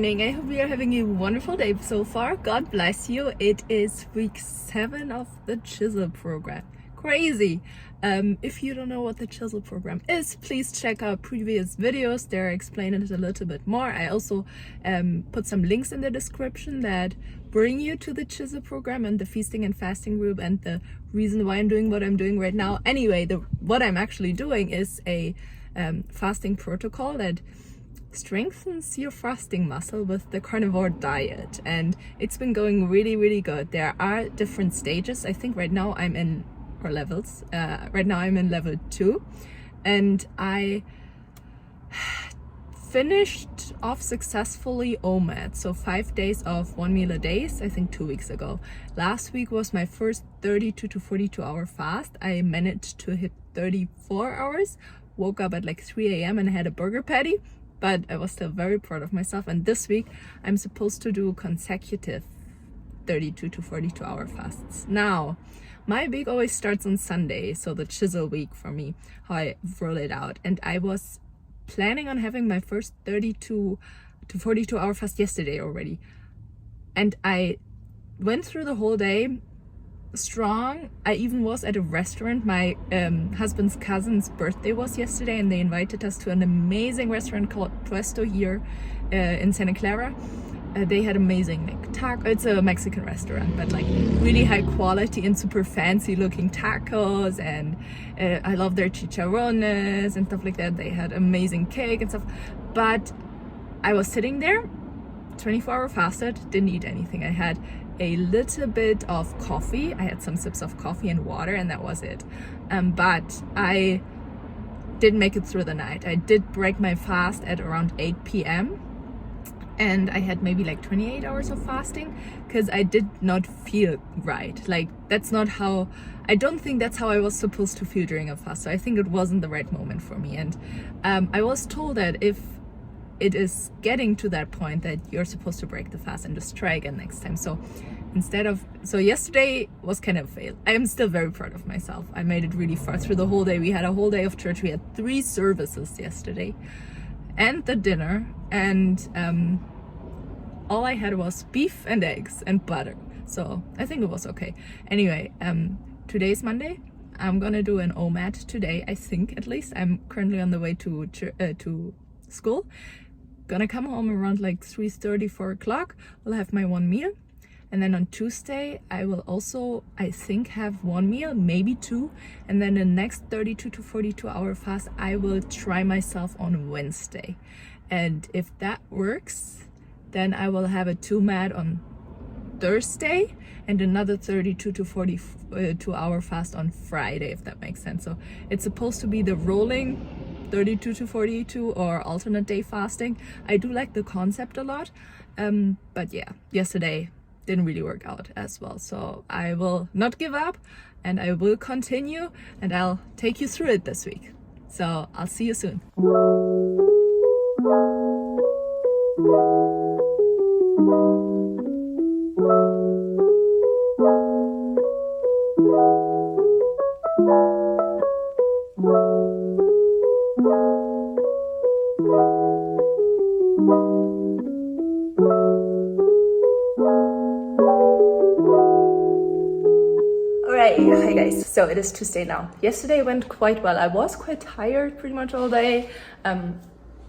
morning. I hope you are having a wonderful day so far. God bless you. It is week 7 of the chisel program. Crazy. If you don't know what the chisel program is, please check out previous videos. There I explain it a little bit more. I also put some links in the description that bring you to the chisel program and the feasting and fasting group and the reason why I'm doing what I'm doing right now. Anyway, what I'm actually doing is a fasting protocol that strengthens your fasting muscle with the carnivore diet, and it's been going really good. There are different stages. I think right now I'm in levels. Right now I'm in level 2, and I finished off successfully OMAD, so 5 days of 1 meal a day, I think 2 weeks ago. Last week was my first 32 to 42 hour fast. I managed to hit 34 hours, woke up at like 3 a.m. and had a burger patty, but I was still very proud of myself. And this week I'm supposed to do consecutive 32 to 42 hour fasts. Now, my week always starts on Sunday, so the chisel week for me, how I roll it out. And I was planning on having my first 32 to 42 hour fast yesterday already. And I went through the whole day strong. I even was at a restaurant. My husband's cousin's birthday was yesterday, and they invited us to an amazing restaurant called Puesto here in Santa Clara. They had amazing taco. It's a Mexican restaurant, but like really high quality and super fancy looking tacos, and I love their chicharrones and stuff like that. They had amazing cake and stuff, but I was sitting there 24-hour fasted, didn't eat anything. I had a little bit of coffee. I had some sips of coffee and water, and that was it. But I did make it through the night. I did break my fast at around 8 p.m. and I had maybe like 28 hours of fasting because I did not feel right. Like, that's not how, I don't think that's how I was supposed to feel during a fast. So I think it wasn't the right moment for me. And I was told that if it is getting to that point that you're supposed to break the fast and just try again next time. So yesterday was kind of a fail. I am still very proud of myself. I made it really far through the whole day. We had a whole day of church. We had 3 services yesterday and the dinner, and all I had was beef and eggs and butter. So I think it was okay. Anyway, today's Monday. I'm gonna do an OMAD today, I think, at least. I'm currently on the way to school. Gonna come home around like 3:30, 4 o'clock. We'll have my 1 meal, and then on Tuesday I will also, I think, have 1 meal, maybe 2, and then the next 32 to 42 hour fast I will try myself on Wednesday. And if that works, then I will have a 2MAD on Thursday and another 32 to 42 hour fast on Friday, if that makes sense. So it's supposed to be the rolling 32 to 42 or alternate day fasting. I do like the concept a lot, but yeah, yesterday didn't really work out as well. So I will not give up, and I will continue, and I'll take you through it this week. So I'll see you soon. Hi guys, so it is Tuesday now. Yesterday went quite well. I was quite tired pretty much all day. That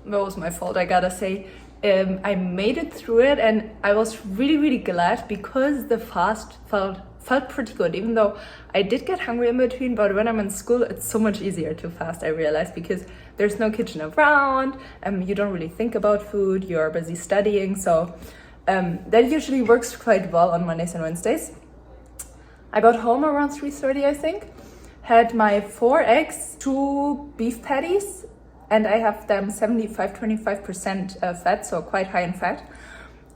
was my fault, I gotta say. I made it through it, and I was really glad because the fast felt pretty good, even though I did get hungry in between. But when I'm in school, it's so much easier to fast, I realized, because there's no kitchen around, you don't really think about food, you're busy studying. So that usually works quite well on Mondays and Wednesdays. I got home around 3:30, I think, had my 4 eggs, 2 beef patties, and I have them 75-25% fat, so quite high in fat.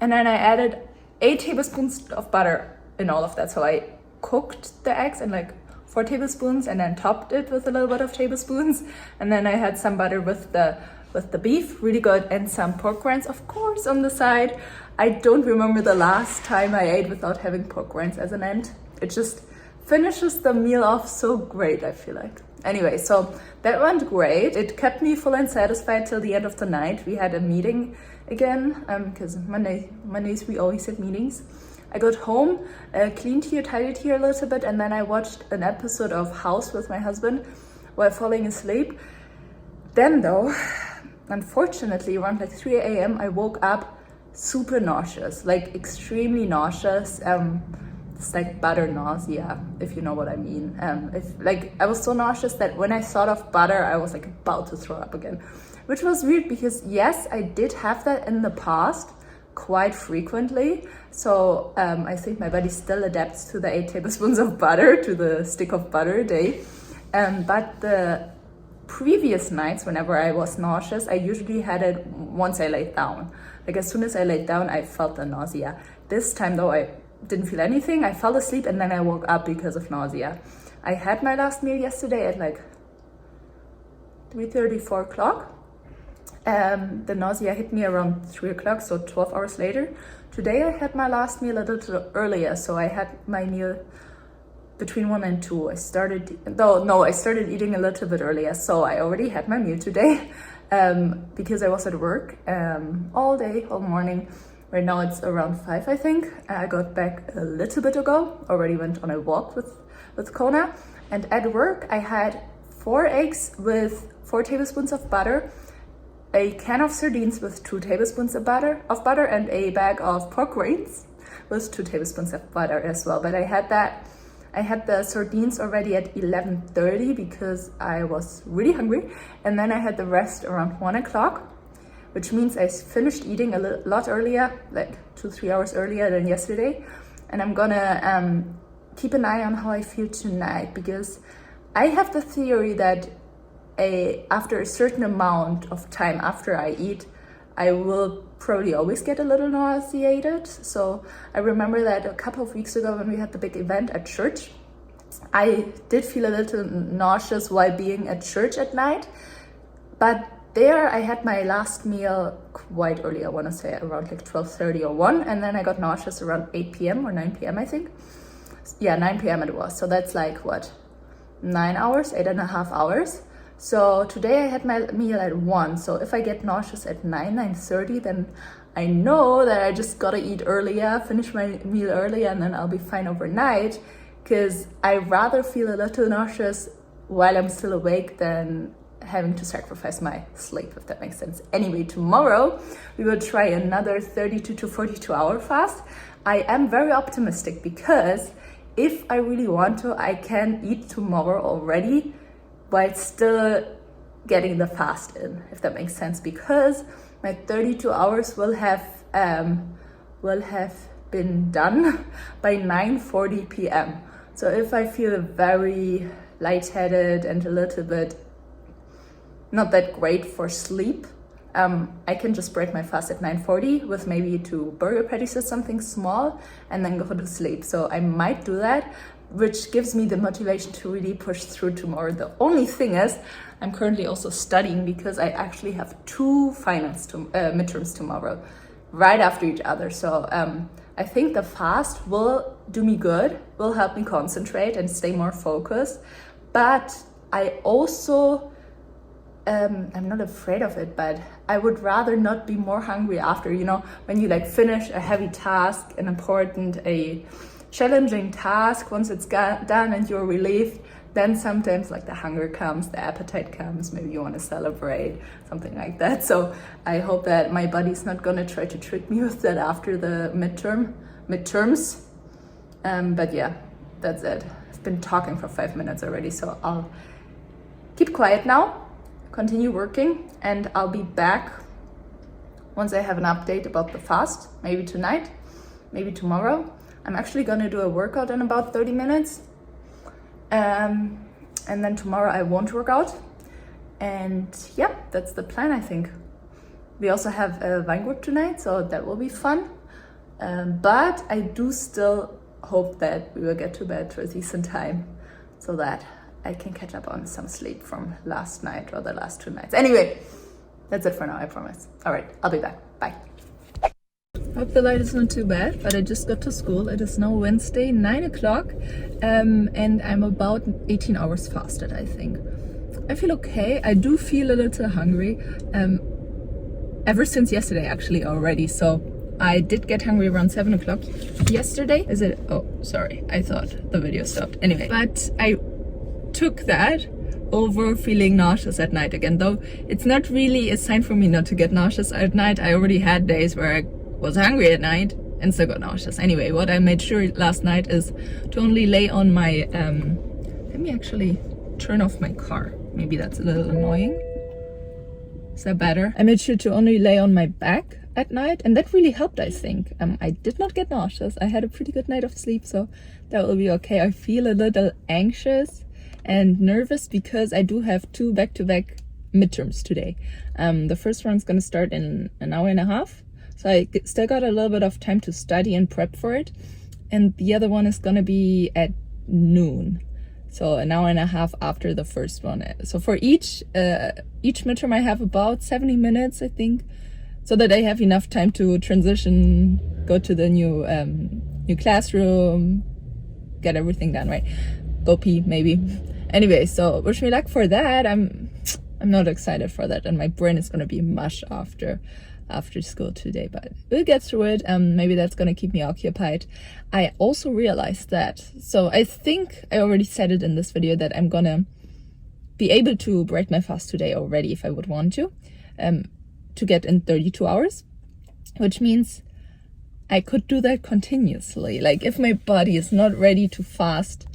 And then I added 8 tablespoons of butter in all of that. So I cooked the eggs in like 4 tablespoons and then topped it with a little bit of tablespoons. And then I had some butter with the beef, really good, and some pork rinds, of course, on the side. I don't remember the last time I ate without having pork rinds as an end. It just finishes the meal off so great, I feel like. Anyway, so that went great. It kept me full and satisfied till the end of the night. We had a meeting again, because Mondays we always have meetings. I got home, cleaned here, tidied here a little bit, and then I watched an episode of House with my husband while falling asleep. Then though, unfortunately, around like 3 a.m. I woke up super nauseous, like extremely nauseous. It's like butter nausea, if you know what I mean. I was so nauseous that when I thought of butter, I was like about to throw up again, which was weird because yes, I did have that in the past quite frequently. So I think my body still adapts to the 8 tablespoons of butter, to the stick of butter a day. But the previous nights, whenever I was nauseous, I usually had it once I laid down. Like as soon as I laid down, I felt the nausea. This time though, I didn't feel anything. I fell asleep and then I woke up because of nausea. I had my last meal yesterday at like 3:30, 4 o'clock. The nausea hit me around 3 o'clock, so 12 hours later. Today I had my last meal a little earlier, so I had my meal between 1 and 2. I started eating a little bit earlier, so I already had my meal today because I was at work all day, all morning. Right now it's around 5, I think. I got back a little bit ago, already went on a walk with Kona. And at work I had 4 eggs with 4 tablespoons of butter, a can of sardines with 2 tablespoons of butter, and a bag of pork rinds with 2 tablespoons of butter as well. But I had the sardines already at 11:30 because I was really hungry. And then I had the rest around 1 o'clock, which means I finished eating a lot earlier, like 2-3 hours earlier than yesterday. And I'm gonna keep an eye on how I feel tonight, because I have the theory that after a certain amount of time after I eat, I will probably always get a little nauseated. So I remember that a couple of weeks ago when we had the big event at church, I did feel a little nauseous while being at church at night. But there I had my last meal quite early, I want to say around like 12:30 or 1, and then I got nauseous around 8 p.m. or 9 p.m. I think. Yeah, 9 p.m. it was. So that's like what, 9 hours, 8.5 hours. So today I had my meal at 1. So if I get nauseous at 9:30, then I know that I just gotta eat earlier, finish my meal earlier, and then I'll be fine overnight, because I rather feel a little nauseous while I'm still awake than having to sacrifice my sleep, if that makes sense. Anyway, tomorrow we will try another 32 to 42 hour fast. I am very optimistic because if I really want to, I can eat tomorrow already while still getting the fast in, if that makes sense, because my 32 hours will have been done by 9:40 p.m. So if I feel very lightheaded and a little bit not that great for sleep, I can just break my fast at 9:40 with maybe 2 burger patties or something small and then go to sleep. So I might do that, which gives me the motivation to really push through tomorrow. The only thing is, I'm currently also studying because I actually have 2 finals midterms tomorrow, right after each other. So I think the fast will do me good, will help me concentrate and stay more focused. But I also, I'm not afraid of it, but I would rather not be more hungry after, you know, when you like finish a heavy task, an important, a challenging task, once it's done and you're relieved, then sometimes like the hunger comes, the appetite comes, maybe you want to celebrate, something like that. So I hope that my body's not gonna try to trick me with that after the midterms. But yeah, that's it. I've been talking for 5 minutes already, so I'll keep quiet now, continue working, and I'll be back once I have an update about the fast, maybe tonight, maybe tomorrow. I'm actually gonna do a workout in about 30 minutes. And then tomorrow I won't work out. And yeah, that's the plan, I think. We also have a wine group tonight, so that will be fun. But I do still hope that we will get to bed to a decent time so that I can catch up on some sleep from last night or the last 2 nights. Anyway, that's it for now, I promise. All right, I'll be back. Bye. Hope the light is not too bad, but I just got to school. It is now Wednesday, 9 o'clock, and I'm about 18 hours fasted, I think. I feel okay. I do feel a little hungry, ever since yesterday actually already. So I did get hungry around 7 o'clock yesterday. Is it? Oh, sorry. I thought the video stopped. Anyway, but I took that over feeling nauseous at night again, though it's not really a sign for me not to get nauseous at night. I already had days where I was hungry at night and still got nauseous. Anyway, what I made sure last night is to only lay on my let me actually turn off my car. Maybe that's a little annoying. Is that better? I made sure to only lay on my back at night, and that really helped, I think. I did not get nauseous. I had a pretty good night of sleep, so that will be okay. I feel a little anxious and nervous because I do have 2 back-to-back midterms today. The first one's gonna start in an hour and a half, so I still got a little bit of time to study and prep for it. And the other one is gonna be at noon, so an hour and a half after the first one. So for each midterm I have about 70 minutes, I think, so that I have enough time to transition, go to the new classroom, get everything done, right? Go pee, maybe. Anyway, so wish me luck for that. I'm not excited for that, and my brain is gonna be mush after school today, but we'll get through it. Maybe that's gonna keep me occupied. I also realized that, so I think I already said it in this video, that I'm gonna be able to break my fast today already if I would want to get in 32 hours, which means I could do that continuously. Like, if my body is not ready to fast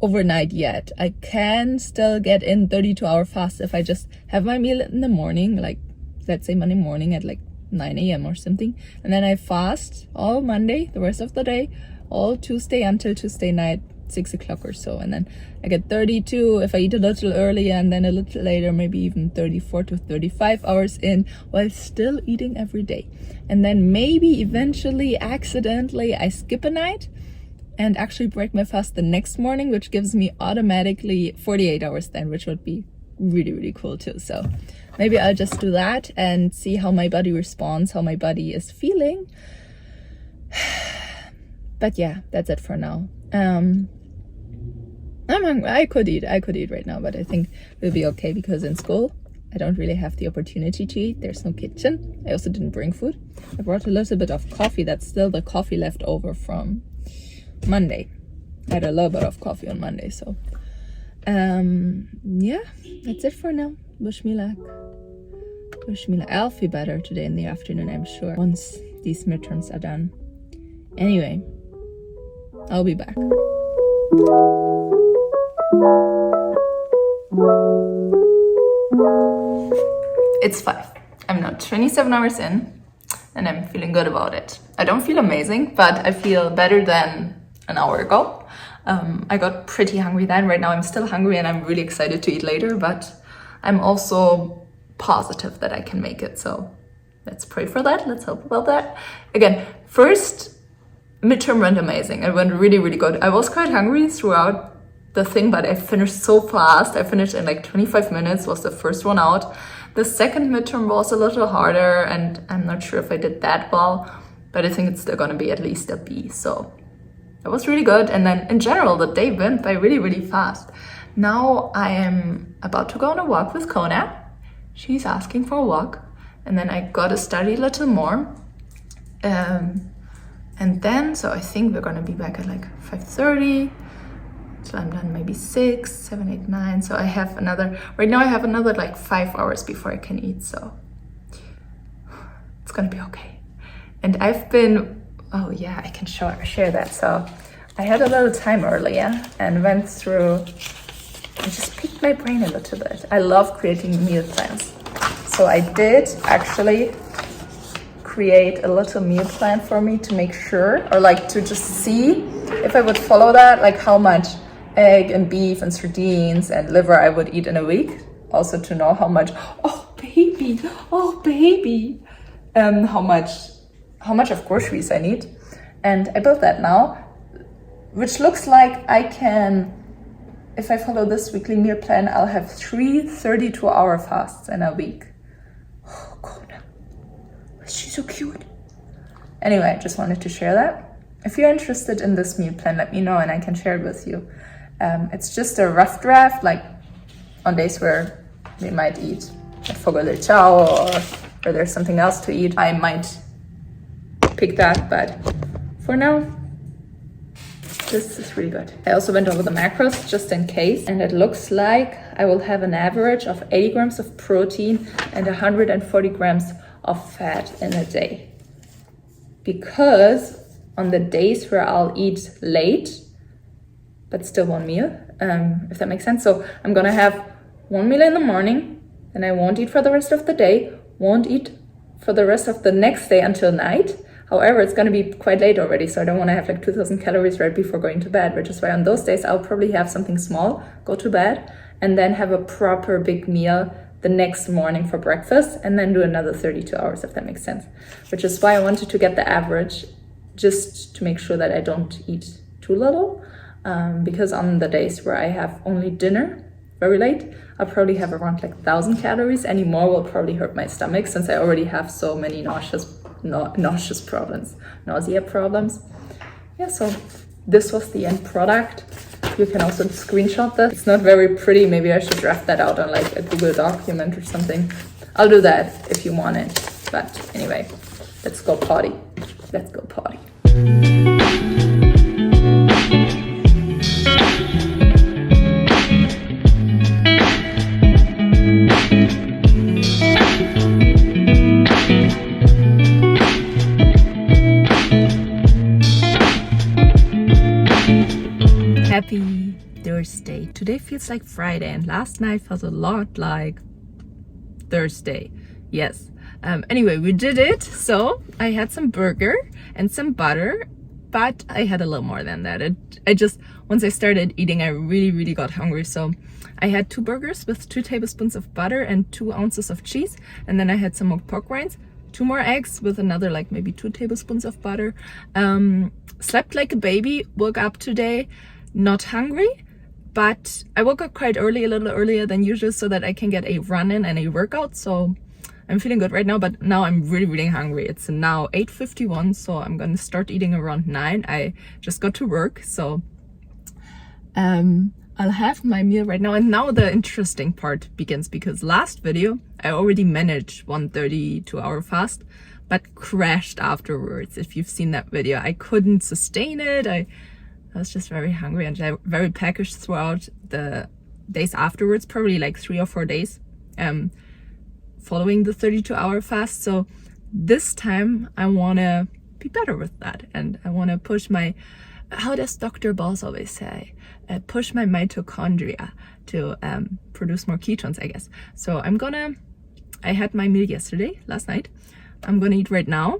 overnight yet, I can still get in 32-hour fast if I just have my meal in the morning, like let's say Monday morning at like 9 a.m. or something, and then I fast all Monday, the rest of the day, all Tuesday until Tuesday night, 6 o'clock or so, and then I get 32 if I eat a little earlier, and then a little later, maybe even 34 to 35 hours in, while still eating every day. And then maybe eventually accidentally I skip a night and actually break my fast the next morning, which gives me automatically 48 hours then, which would be really, really cool too. So maybe I'll just do that and see how my body responds, how my body is feeling. But yeah, that's it for now. I'm hungry. I could eat right now, but I think we'll be okay because in school I don't really have the opportunity to eat. There's no kitchen. I also didn't bring food. I brought a little bit of coffee. That's still the coffee left over from Monday. I had a little bit of coffee on Monday, so yeah, that's it for now. Wish me luck. I'll feel better today in the afternoon, I'm sure, once these midterms are done. Anyway, I'll be back. It's 5. I'm now 27 hours in, and I'm feeling good about it. I don't feel amazing, but I feel better than an hour ago. I got pretty hungry then. Right now I'm still hungry and I'm really excited to eat later, but I'm also positive that I can make it. So let's pray for that. Let's hope about that. Again, first midterm went amazing. It went really, really good. I was quite hungry throughout the thing, but I finished so fast. I finished in like 25 minutes, was the first one out. The second midterm was a little harder, and I'm not sure if I did that well, but I think it's still gonna be at least a B. So it was really good. And then in general, the day went by really, really fast. Now I am about to go on a walk with Kona. She's asking for a walk. And then I got to study a little more. And then, so I think we're gonna be back at like 5:30. So I'm done maybe 6, 7, 8, 9. So I have another, right now I have another like 5 hours before I can eat. So it's gonna be okay. And I've been, oh yeah, I can share that. So I had a little time earlier and went through and just picked my brain a little bit. I love creating meal plans. So I did actually create a little meal plan for me to make sure, or like to just see if I would follow that, like how much egg and beef and sardines and liver I would eat in a week. Also to know how much, oh baby, how much of groceries I need. And I built that now, which looks like I can, if I follow this weekly meal plan, I'll have 3 32-hour fasts in a week. Oh, Kona. She's so cute. Anyway, I just wanted to share that. If you're interested in this meal plan, let me know and I can share it with you. It's just a rough draft, like on days where we might eat a fogo de chao or there's something else to eat, I might pick that, but for now, this is really good. I also went over the macros just in case, and it looks like I will have an average of 80 grams of protein and 140 grams of fat in a day. Because on the days where I'll eat late, but still one meal, if that makes sense. So I'm gonna have one meal in the morning, and I won't eat for the rest of the day, won't eat for the rest of the next day until night. However, it's going to be quite late already, so I don't want to have like 2,000 calories right before going to bed, which is why on those days I'll probably have something small, go to bed, and then have a proper big meal the next morning for breakfast, and then do another 32 hours, if that makes sense. Which is why I wanted to get the average, just to make sure that I don't eat too little, because on the days where I have only dinner very late, I'll probably have around like 1,000 calories. Any more will probably hurt my stomach, since I already have so many nausea problems. Yeah, so this was the end product. You can also screenshot this. It's not very pretty. Maybe I should draft that out on like a Google document or something. I'll do that if you want it. But anyway, let's go potty. Let's go potty. Happy Thursday. Today feels like Friday and last night felt a lot like Thursday. Yes. Anyway, we did it. So I had some burger and some butter, but I had a little more than that. Once I started eating, I really got hungry. So I had 2 burgers with 2 tablespoons of butter and 2 ounces of cheese. And then I had some more pork rinds, 2 more eggs with another like maybe 2 tablespoons of butter. Slept like a baby, woke up today not hungry, but I woke up quite early, a little earlier than usual, so that I can get a run in and a workout. So I'm feeling good right now, but now I'm really hungry. It's now 8:51, so I'm gonna start eating around 9. I just got to work, so I'll have my meal right now. And now the interesting part begins, because last video I already managed 132-hour fast, but crashed afterwards. If you've seen that video, I couldn't sustain it. I was just very hungry and very peckish throughout the days afterwards, probably like 3 or 4 days following the 32-hour fast. So this time I want to be better with that, and I want to push my, how does Dr. Balls always say, push my mitochondria to produce more ketones, I guess. So I had my meal last night. I'm gonna eat right now.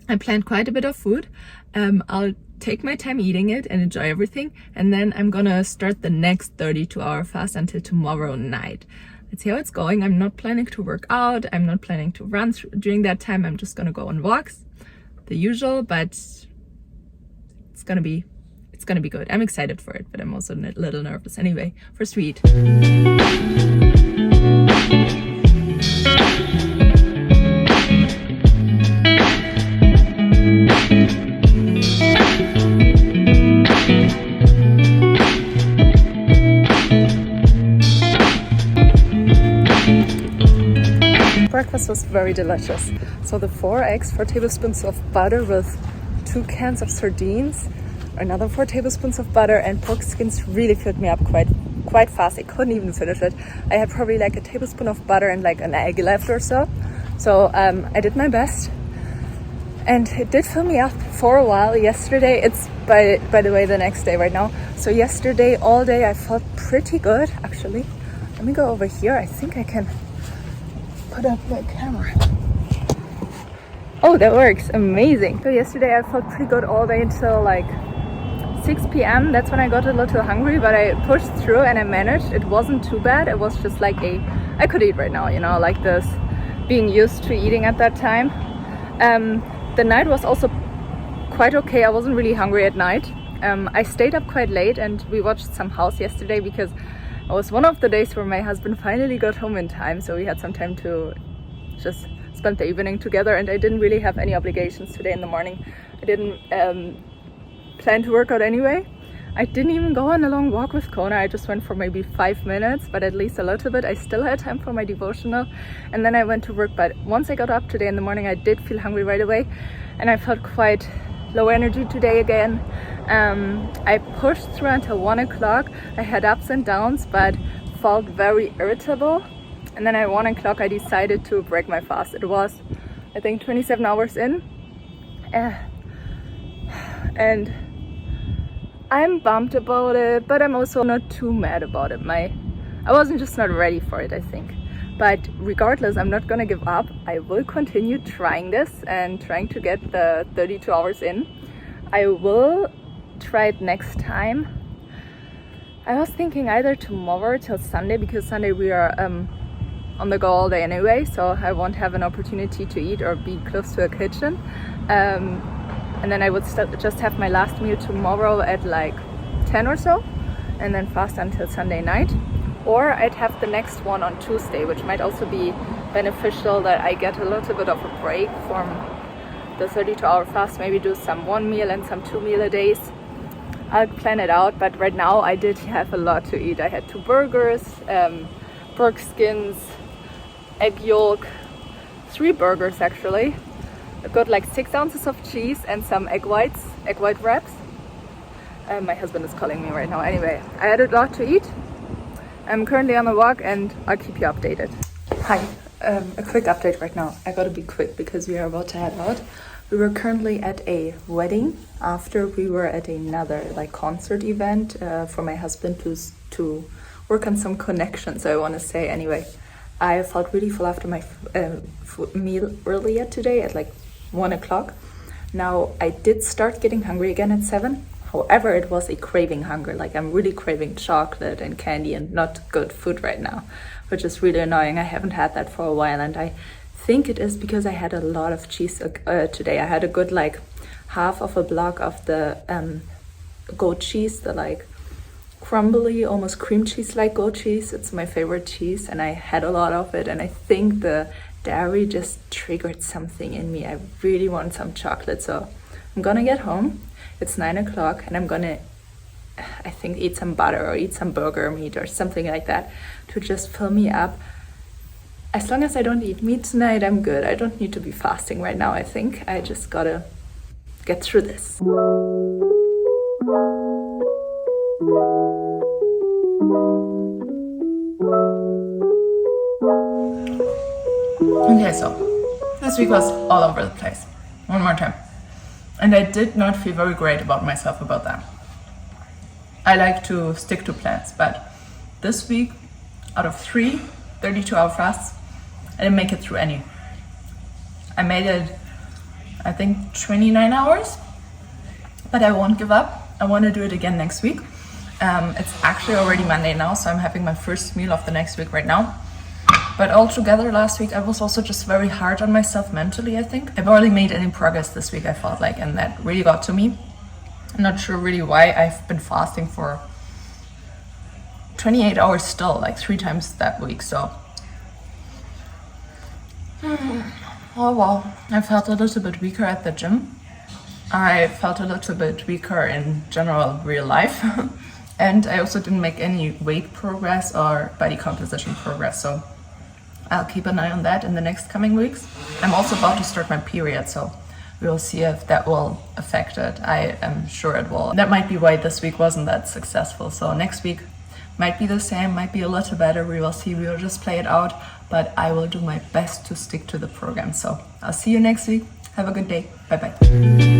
I planned quite a bit of food. I'll take my time eating it and enjoy everything, and then I'm gonna start the next 32-hour fast until tomorrow night. Let's see how it's going. I'm not planning to work out. I'm not planning to run during that time. I'm just gonna go on walks, the usual, but it's gonna be good. I'm excited for it, but I'm also a little nervous. Anyway, first we eat. Breakfast was very delicious. So the 4 eggs, 4 tablespoons of butter with 2 cans of sardines, another 4 tablespoons of butter, and pork skins really filled me up quite fast. I couldn't even finish it. I had probably like a tablespoon of butter and like an egg left or so. So I did my best, and it did fill me up for a while. Yesterday, it's by the way the next day right now. So yesterday all day I felt pretty good actually. Let me go over here. I think I can put up my camera. Oh, that works. Amazing. So yesterday I felt pretty good all day until like 6 p.m. That's when I got a little hungry, but I pushed through and I managed. It wasn't too bad. It was just like I could eat right now, you know, like this, being used to eating at that time. The night was also quite okay. I wasn't really hungry at night. I stayed up quite late and we watched some house yesterday, because it was one of the days where my husband finally got home in time, so we had some time to just spent the evening together, and I didn't really have any obligations today in the morning. I didn't plan to work out anyway. I didn't even go on a long walk with Kona. I just went for maybe 5 minutes, but at least a little bit. I still had time for my devotional, and then I went to work. But once I got up today in the morning, I did feel hungry right away, and I felt quite low energy today again. I pushed through until 1 o'clock. I had ups and downs, but felt very irritable. And then at 1 o'clock, I decided to break my fast. It was, I think, 27 hours in. And I'm bummed about it, but I'm also not too mad about it. I wasn't just not ready for it, I think. But regardless, I'm not gonna give up. I will continue trying this and trying to get the 32 hours in. I will try it next time. I was thinking either tomorrow till Sunday, because Sunday we are on the go all day anyway, so I won't have an opportunity to eat or be close to a kitchen. And then I would just have my last meal tomorrow at like 10 or so, and then fast until Sunday night. Or I'd have the next one on Tuesday, which might also be beneficial, that I get a little bit of a break from the 32-hour fast, maybe do some 1 meal and some 2 meal a days. I'll plan it out, but right now I did have a lot to eat. I had 2 burgers, pork skins, egg yolk, 3 burgers actually. I got like 6 ounces of cheese and some egg white wraps. My husband is calling me right now. Anyway, I had a lot to eat. I'm currently on a walk and I'll keep you updated. Hi, a quick update right now. I gotta be quick because we are about to head out. We were currently at a wedding after we were at another like concert event for my husband to work on some connections, I want to say. Anyway, I felt really full after my meal earlier today at like 1 o'clock. Now I did start getting hungry again at 7. However, it was a craving hunger. Like I'm really craving chocolate and candy and not good food right now, which is really annoying. I haven't had that for a while, and I think it is because I had a lot of cheese today. I had a good like half of a block of the goat cheese, the like crumbly, almost cream cheese like goat cheese. It's my favorite cheese, and I had a lot of it, and I think the dairy just triggered something in me. I really want some chocolate, so I'm gonna get home. It's 9 o'clock, and I'm gonna, I think, eat some butter or eat some burger meat or something like that to just fill me up. As long as I don't eat meat tonight, I'm good. I don't need to be fasting right now, I think. I just gotta get through this. Okay, so this week was all over the place. One more time. And I did not feel very great about myself about that. I like to stick to plans, but this week, out of 3 32-hour fasts, I didn't make it through any. I made it, I think, 29 hours, but I won't give up. I want to do it again next week. It's actually already Monday now, so I'm having my first meal of the next week right now. But altogether last week I was also just very hard on myself mentally, I think. I barely made any progress this week, I felt like, and that really got to me. I'm not sure really why. I've been fasting for 28 hours still, like 3 times that week, so. Oh well, I felt a little bit weaker at the gym. I felt a little bit weaker in general real life. And I also didn't make any weight progress or body composition progress, so I'll keep an eye on that in the next coming weeks. I'm also about to start my period, so we will see if that will affect it. I am sure it will. That might be why this week wasn't that successful. So next week might be the same, might be a little better. We will see. We will just play it out, but I will do my best to stick to the program. So I'll see you next week. Have a good day. Bye-bye.